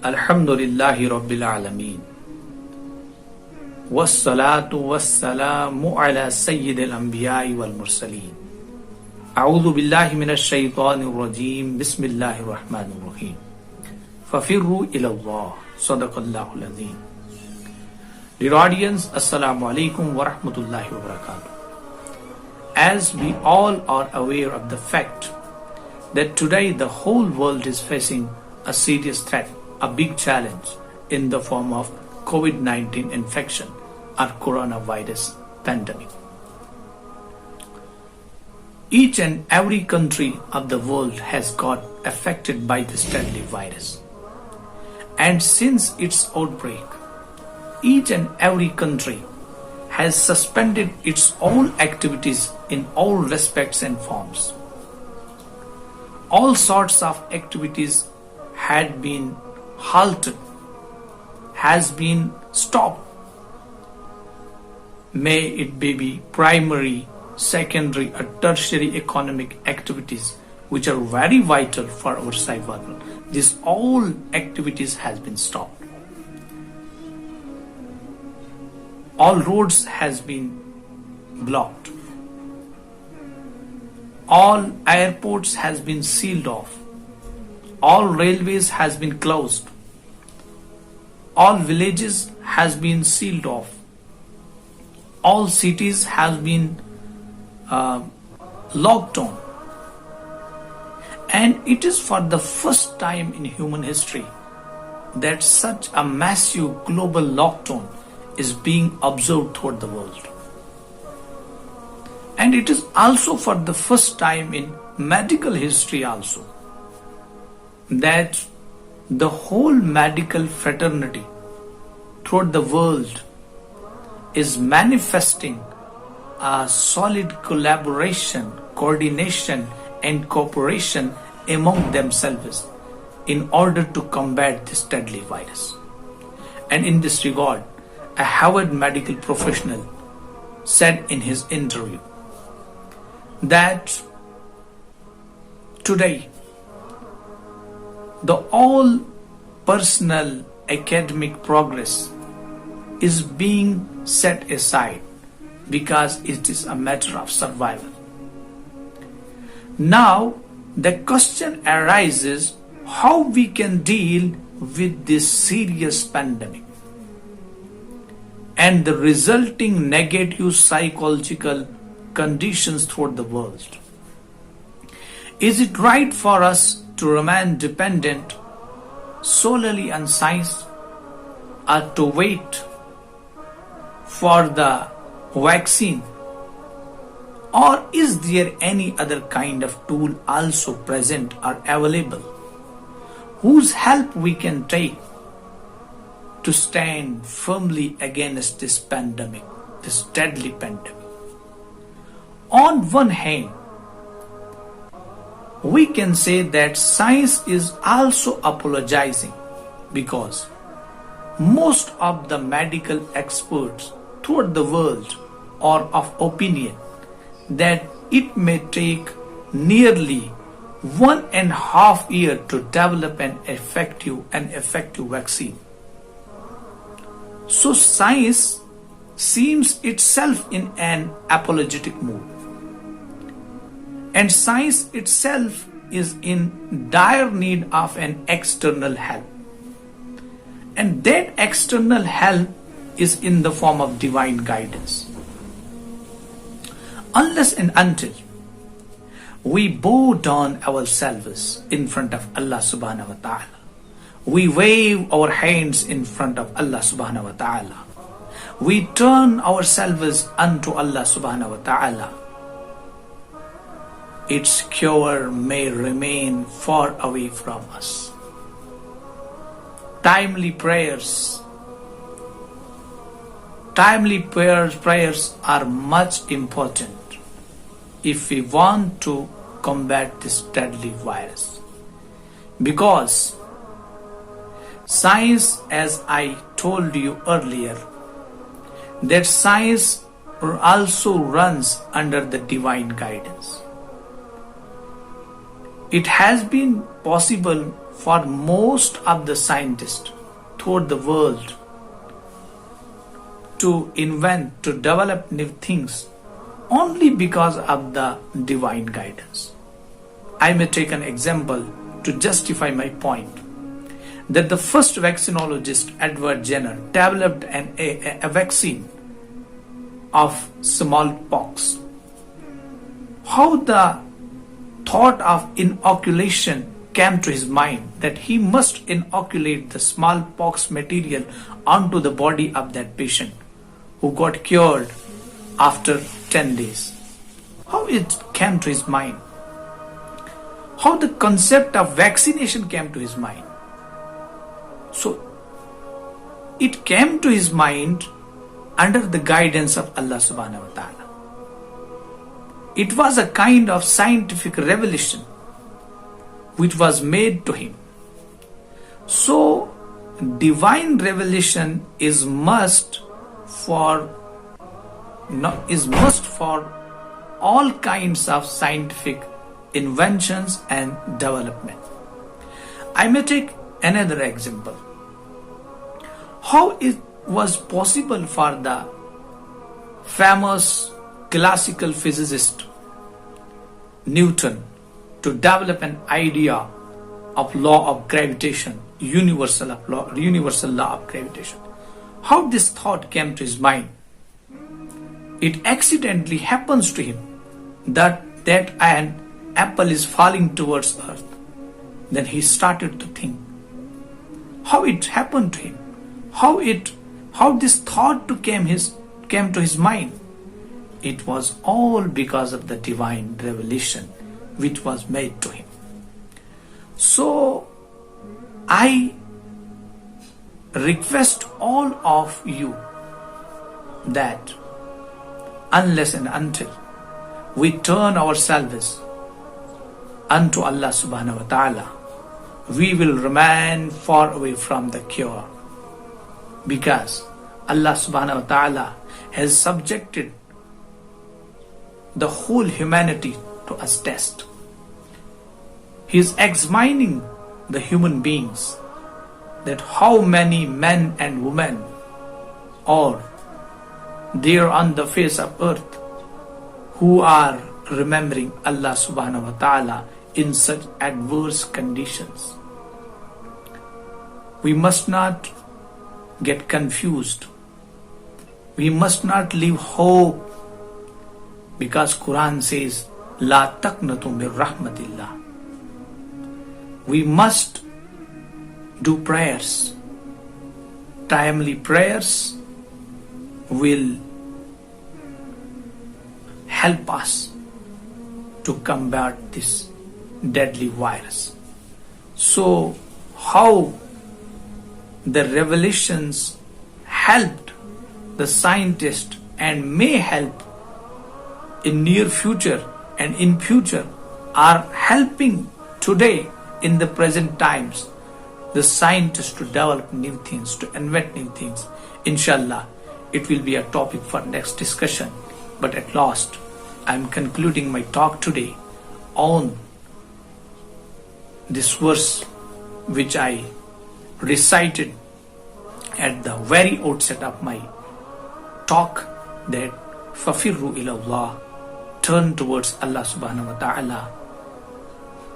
Alhamdulillahi Rabbil Alameen. Wassalatu wassalamu ala Sayyidil Anbiya'i wal Mursaleen. A'udhu billahi minash shaitanir rajeem. Bismillahir Rahmanir Rahim. Fafirru ila Allah. Sadaqallahul Azim. Dear audience, Assalamu alaikum wa rahmatullahi wa barakatuh. As we all are aware of the fact that today the whole world is facing a serious threat, a big challenge in the form of COVID-19 infection or coronavirus pandemic. Each and every country of the world has got affected by this deadly virus. And since its outbreak, each and every country has suspended its own activities in all respects and forms. All sorts of activities had been halted, has been stopped. May it be primary, secondary or tertiary economic activities which are very vital for our survival. These all activities has been stopped. All roads has been blocked. All airports has been sealed off. All railways has been closed. All villages has been sealed off. All cities has been locked down. And it is for the first time in human history that such a massive global lockdown is being observed throughout the world. And it is also for the first time in medical history also that the whole medical fraternity throughout the world is manifesting a solid collaboration, coordination and cooperation among themselves in order to combat this deadly virus. And in this regard, a Harvard medical professional said in his interview that today the all personal academic progress is being set aside because it is a matter of survival. Now the question arises how we can deal with this serious pandemic and the resulting negative psychological conditions throughout the world. Is it right for us to remain dependent solely on science or to wait for the vaccine? Or is there any other kind of tool also present or available whose help we can take to stand firmly against this pandemic, this deadly pandemic? On one hand, we can say that science is also apologizing because most of the medical experts throughout the world are of opinion that it may take nearly 1.5 years to develop an effective vaccine. So science seems itself in an apologetic mood. And science itself is in dire need of an external help. And that external help is in the form of divine guidance. Unless and until we bow down ourselves in front of Allah subhanahu wa ta'ala, we wave our hands in front of Allah subhanahu wa ta'ala, we turn ourselves unto Allah subhanahu wa ta'ala, its cure may remain far away from us. Timely prayers are much important if we want to combat this deadly virus. Because science, as I told you earlier, that science also runs under the divine guidance. It has been possible for most of the scientists throughout the world to invent, to develop new things only because of the divine guidance. I may take an example to justify my point that the first vaccinologist, Edward Jenner, developed a vaccine of smallpox. How the thought of inoculation came to his mind, that he must inoculate the smallpox material onto the body of that patient who got cured after 10 days. How it came to his mind? How the concept of vaccination came to his mind? So it came to his mind under the guidance of Allah subhanahu wa ta'ala. It was a kind of scientific revelation which was made to him. So divine revelation is must for all kinds of scientific inventions and development. I may take another example. How it was possible for the famous classical physicist Newton to develop an idea of law of gravitation, universal law of gravitation? How this thought came to his mind? It accidentally happens to him that an apple is falling towards earth. Then he started to think how it happened to him, how this thought came to his mind. It was all because of the divine revelation which was made to him. So I request all of you that unless and until we turn ourselves unto Allah subhanahu wa ta'ala, we will remain far away from the cure, because Allah subhanahu wa ta'ala has subjected the whole humanity to a test. He is examining the human beings, that how many men and women are there on the face of earth who are remembering Allah subhanahu wa ta'ala in such adverse conditions. We must not get confused. We must not leave hope, because Quran says, La taqnatu min rahmatillah. We must do prayers. Timely prayers will help us to combat this deadly virus. So how the revelations helped the scientist and may help in near future and in future are helping today in the present times the scientists to develop new things, to invent new things. Inshallah, it will be a topic for next discussion. But at last, I am concluding my talk today on this verse which I recited at the very outset of my talk, that فَفِرُّوا إِلَى اللَّهِ, turn towards Allah subhanahu wa ta'ala,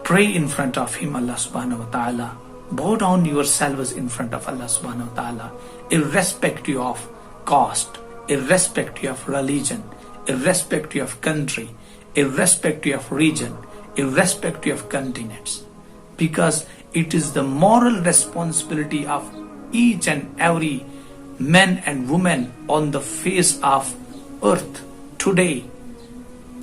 pray in front of Him, Allah subhanahu wa ta'ala, bow down yourselves in front of Allah subhanahu wa ta'ala, irrespective of caste, irrespective of religion, irrespective of country, irrespective of region, irrespective of continents, because it is the moral responsibility of each and every man and woman on the face of earth today,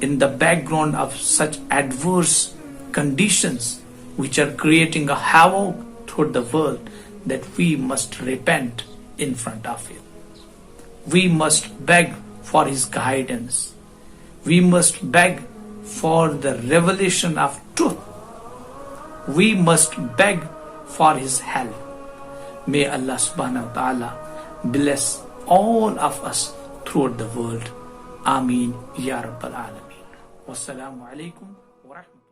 in the background of such adverse conditions which are creating a havoc throughout the world, that we must repent in front of Him. We must beg for His guidance. We must beg for the revelation of truth. We must beg for His help. May Allah subhanahu wa ta'ala bless all of us throughout the world. Ameen Ya Rabbal Alameen. Wassalamu alaikum wa rahmatullahi.